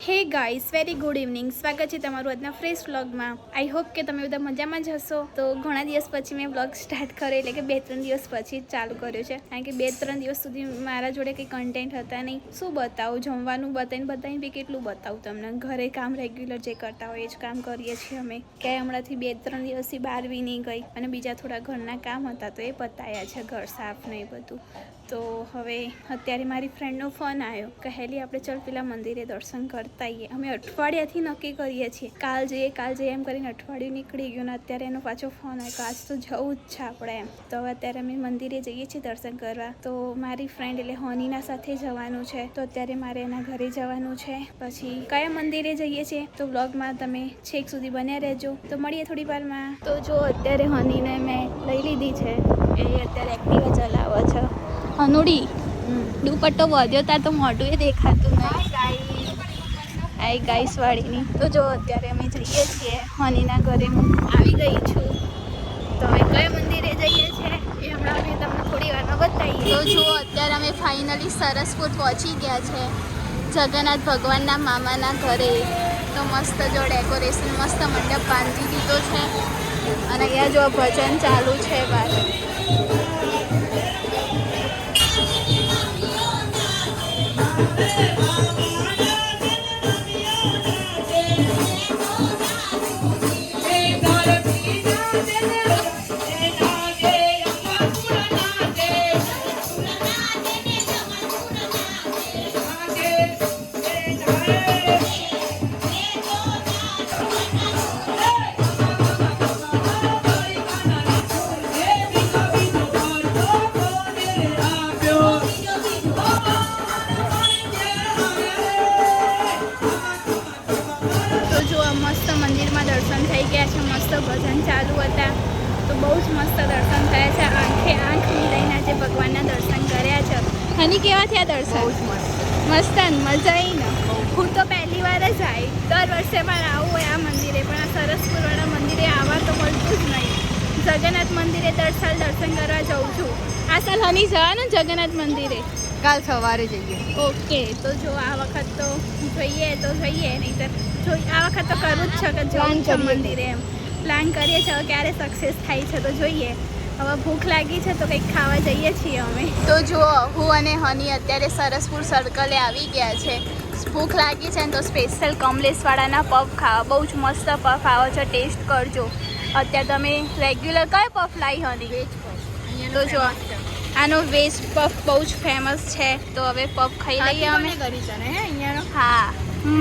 હે guys, very good evening. સ્વાગત છે તમારું આજના ફ્રેશ વ્લોગમાં. આઈ હોપ કે તમે બધા મજામાં જ હશો. તો ઘણા દિવસ પછી મેં વ્લોગ સ્ટાર્ટ કર્યો, એટલે કે 2-3 દિવસ પછી ચાલુ કર્યો છે. કારણ કે 2-3 દિવસ સુધી મારા જોડે કંઈ કન્ટેન્ટ હતા નહીં. શું બતાવું, જમવાનું બતાવીને બી કેટલું બતાવું તમને. ઘરે કામ રેગ્યુલર જે કરતા હોય એ જ કામ કરીએ છીએ અમે. ક્યાંય હમણાંથી 2-3 દિવસથી બહાર બી નહીં ગઈ, અને બીજા થોડા ઘરના કામ હતા તો એ પતાયા છે, ઘર સાફ ને એ બધું. તો હવે અત્યારે મારી ફ્રેન્ડનો ફોન આવ્યો, કહેલી આપણે ચાલ પેલા મંદિરે દર્શન કરતા આવીએ. અમે અઠવાડિયાથી નક્કી કરીએ છીએ, કાલ જઈએ એમ કરીને અઠવાડિયું નીકળી ગયું, ને અત્યારે એનો પાછો ફોન આવ્યો, આજ તો જવું જ છે આપણે એમ. તો હવે અત્યારે અમે મંદિરે જઈએ છીએ દર્શન કરવા. તો મારી ફ્રેન્ડ એટલે હોનીના સાથે જવાનું છે, તો અત્યારે મારે એના ઘરે જવાનું છે. પછી કયા મંદિરે જઈએ છીએ તો વ્લોગમાં તમે છેક સુધી બન્યા રહેજો. તો મળીએ થોડી વારમાં. તો જો અત્યારે હોનીને મેં લઈ લીધી છે, એ અત્યારે એક્ટિવા ચલાવે છે. હનુડી દુપટ્ટો વધ્યો તાર તો મોઢું એ દેખાતું નહીં. આઈ ગાઈસ વાળીની. તો જો અત્યારે અમે જઈએ છીએ હનીના ઘરે. હું આવી ગઈ છું. તો હવે કયા મંદિરે જઈએ છીએ એ હમણાં અમે તમને થોડી વારમાં બતાવીએ. તો જો અત્યારે અમે ફાઇનલી સરસપુર પહોંચી ગયા છે, જગન્નાથ ભગવાનના મામાના ઘરે. તો મસ્ત જો ડેકોરેશન, મસ્ત મંડપ બાંધી દીધો છે, અને અહીંયા જો ભજન ચાલુ છે બહાર. મસ્ત મંદિરમાં દર્શન થઈ ગયા છે, મસ્ત ભજન ચાલુ હતા, તો બહુ જ મસ્ત દર્શન થયા છે. આંખે આંખ મિલાઈને આજે ભગવાનના દર્શન કર્યા છે. હની કેવા થયા દર્શન? મસ્ત મજા આવી ને. હું તો પહેલી વાર જ આવી. દર વર્ષે મારે આવવું હોય આ મંદિરે, પણ આ સરસપુરવાળા મંદિરે આવવા તો મળતું જ નહીં. જગન્નાથ મંદિરે દર સાલ દર્શન કરવા જાઉં છું. આ સાલ હની જવાનું જગન્નાથ મંદિરે? કાલ સવારે જઈએ. ઓકે, તો જો આ વખત તો જોઈએ તો જોઈએ, નહીં તો આ વખત તો કરવું જ છે કે જવું છે મંદિરે એમ પ્લાન કરીએ છીએ. ક્યારે સક્સેસ થાય છે તો જોઈએ. હવે ભૂખ લાગી છે તો કંઈક ખાવા જઈએ છીએ અમે. તો જુઓ, હું અને હની અત્યારે સરસપુર સર્કલે આવી ગયા છે. ભૂખ લાગી છે ને તો સ્પેશિયલ કમલેશવાળાના પફ ખાવા. બહુ જ મસ્ત પફ આવે છે, ટેસ્ટ કરજો. અત્યારે તમે રેગ્યુલર કયો પફ લાવી હની? Veg puff. તો જો આનો વેજ પફ બહુ જ ફેમસ છે, તો હવે પફ ખાઈ લઈએ અમે. હા,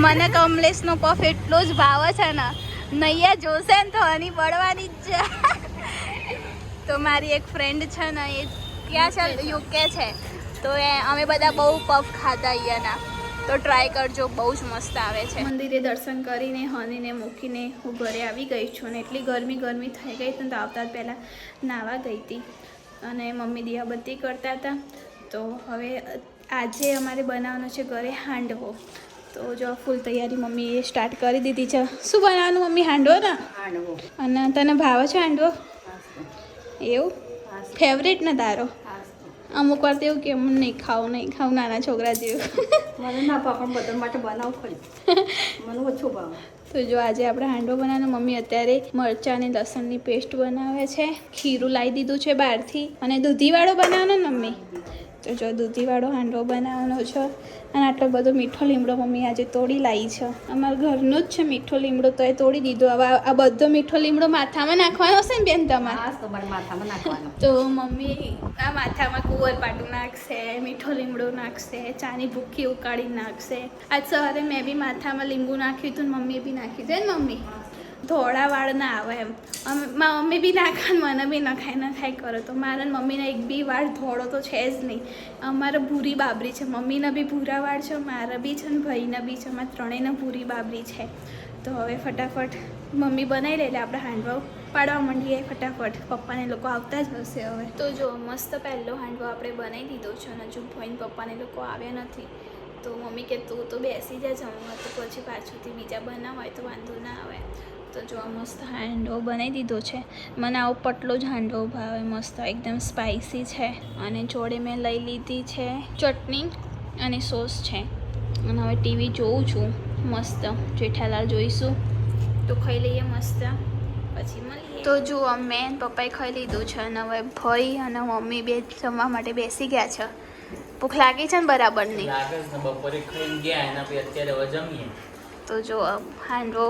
મને કમલેશનો પફ એટલો જ ભાવે છે ને, નૈયા જોશે ને તો હની પડવાની જ છે. તો મારી એક ફ્રેન્ડ છે ને, એ ક્યાં છે, યુકે છે, તો અમે બધા બહુ પફ ખાધા અહીંયાના. તો ટ્રાય કરજો, બહુ જ મસ્ત આવે છે. મંદિરે દર્શન કરીને હનીને મૂકીને હું ઘરે આવી ગઈ છું, અને એટલી ગરમી થઈ ગઈ હતી તો આવતા પહેલાં નાહવા ગઈ હતી, અને મમ્મી દિયાબત્તી કરતા હતા. તો હવે આજે અમારે બનાવવાનો છે ઘરે હાંડવો. તો જો ફૂલ તૈયારી મમ્મીએ સ્ટાર્ટ કરી દીધી છે. શું બનાવવાનું મમ્મી? હાંડવો ને? હાંડવો. અને તને ભાવે છે હાંડવો? એવું ફેવરેટ ને તારો? અમુક વાર તો એવું કે નહીં ખાવું નાના છોકરા જેવું. મને ના પણ બધા માટે બનાવ ખરી. મને ઓછું ભાવે. તો જો આજે આપણે હાંડવો બનાવવાનો. મમ્મી અત્યારે મરચાં અને લસણની પેસ્ટ બનાવે છે. ખીરું લાવી દીધું છે બહારથી, અને દૂધીવાળો બનાવવાનો ને મમ્મી? તો જો દૂધીવાળો હાંડવો બનાવવાનો છે. અને આટલો બધો મીઠો લીમડો મમ્મી આજે તોડી લાવી છે. અમારા ઘરનો જ છે મીઠો લીમડો, તો એ તોડી દીધો. હવે આ બધો મીઠો લીમડો માથામાં નાખવાનો છે ને બેન તમારે? માથામાં નાખવાનો. તો મમ્મી આ માથામાં કુંવરપાટું નાખશે, મીઠો લીમડો નાખશે, ચાની ભૂકી ઉકાળી નાખશે. આજ સવારે મેં બી માથામાં લીંબુ નાખ્યું હતું, મમ્મીએ બી નાખ્યું છે ને મમ્મી? ધોળા વાળ ના આવે એમ. મમ્મી બી નાખે, મને બી નખાય કરો. તો મારા મમ્મીને એક બી વાળ ધોળો તો છે જ નહીં. અમારે ભૂરી બાબરી છે. મમ્મીના બી ભૂરા વાળ છે, મારા બી છે, ને ભાઈના બી છે. અમારા ત્રણેયના ભૂરી બાબરી છે. તો હવે ફટાફટ મમ્મી બનાવી લે, એટલે આપણે હાંડવો પાડવા માંડીએ ફટાફટ. પપ્પાને લોકો આવતા જ હશે હવે. તો જો મસ્ત પહેલો હાંડવો આપણે બનાવી દીધો છે, અને હજુ ભાઈને પપ્પાને લોકો આવ્યા નથી. તો મમ્મી કે તું તો બેસી જા જમવા, તો પછી પાછળથી બીજા બનાવાય તો વાંધો ના આવે. તો જો મસ્ત હાંડવો બનાવી દીધો છે. મને આવો પટલો જ હાંડવો ભાવે, મસ્ત એકદમ સ્પાઇસી છે. અને જોડે મેં લઈ લીધી છે ચટણી અને સોસ છે. અને હવે ટીવી જોઉં છું. મસ્ત જેઠાલાલ જોઈશું તો ખાઈ લઈએ મસ્ત પછી મળીએ. તો જુઓ મેં પપ્પાએ ખાઈ લીધું છે અને હવે ભાઈ અને મમ્મી બે જમવા માટે બેસી ગયા છે. ભૂખ લાગી છે ને બરાબરની? લાગે છે ને, બપોરે ખાઈને ગયા એના પછી અત્યારે હવે જમીએ. તો જો હાંડવો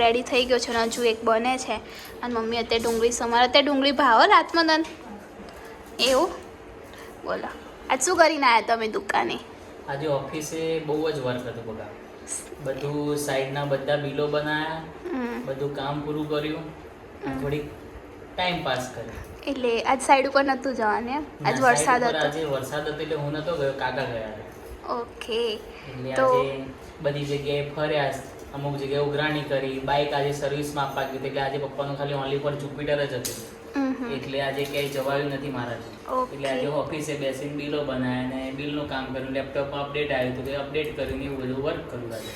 રેડી થઈ ગયો છે અને હજુ એક બને છે અને મમ્મી અત્યારે ડુંગળી સમારે. અત્યારે ડુંગળી ભાવો રાતમાં તને એવું? બોલો આજ શું કરીને આવ્યા તમે દુકાને? આજે ઓફિસે બહુ જ વર્ક હતું બગા. બધું સાઈડના બધા બિલો બનાવ્યા, બધું કામ પૂરું કર્યું, થોડીક ટાઈમ પાસ કર્યો. એટલે આજ સાઈડ ઉપર નહોતું જવાનું એમ? આજ ના, વરસાદ side ઉપર હતો. આજે વરસાદ હતો એટલે હું નતો ગયો, કાકા ગયા હતા. ઓકે એટલે તો આજે બધી જગ્યાએ ફર્યા, અમુક જગ્યાએ ઉઘરાણી કરી, બાઇક આજે સર્વિસમાં આપવા ગયું એટલે આજે પપ્પાનું ખાલી ઓનલી ફોર જુપિટર જ હતું. એટલે આજે ક્યાંય જવાયું નથી મારાથી. એટલે આજે ઓફિસે બેસીને બિલો બનાવ્યા અને બિલનું કામ કર્યું, લેપટોપમાં અપડેટ આવ્યું હતું, અપડેટ કર્યું ને એવું બધું વર્ક કર્યું આજે.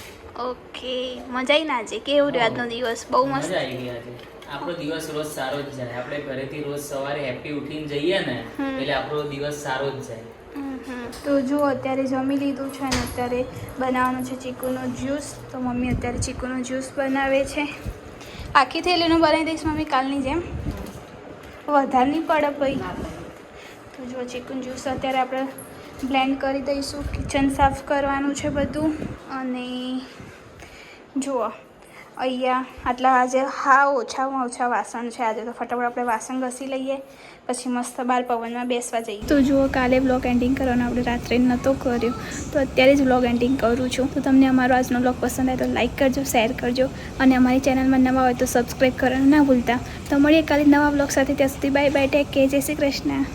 ઓકે મજા આવી ના આજે? કેવું રહ્યો આજનો દિવસ? બહુ મસ્ત. મજા આવી ગઈ આજે. આપણો દિવસ રોજ સારો જ જાય. આપણે ઘરેથી રોજ સવારે હેપી ઉઠીને જઈએ ને એટલે આપણો દિવસ સારો જ જાય. તો જો અત્યારે જમી લીધું છે અને અત્યારે બનાવવાનું છે ચીકુનો જ્યુસ. તો મમ્મી અત્યારે ચીકુનો જ્યુસ બનાવે છે. આખી થેલીનું બનાવી દઈશ મમ્મી કાલની જેમ? વધારે નહીં પડે ભાઈ. તો જો ચીકુનો જ્યુસ અત્યારે આપણે બ્લેન્ડ કરી દઈશું. કિચન સાફ કરવાનું છે બધું. અને જુઓ અહીંયા આટલા આજે ઓછામાં ઓછા વાસણ છે આજે. તો ફટાફટ આપણે વાસણ ઘસી લઈએ પછી મસ્ત બહાર પવનમાં બેસવા જઈએ. તો જુઓ કાલે બ્લોગ એન્ડિંગ કરવાનો આપણે રાત્રે નહોતો કર્યો તો અત્યારે જ બ્લોગ એન્ડિંગ કરું છું. તો તમને અમારો આજનો બ્લોગ પસંદ આવે તો લાઇક કરજો, શેર કરજો અને અમારી ચેનલમાં નવા હોય તો સબસ્ક્રાઈબ કરવાનું ના ભૂલતા. તો મળીએ કાલે નવા બ્લોગ સાથે. ત્યાં સુધી બાય બાય, ટેક કેર, જય શ્રી કૃષ્ણ.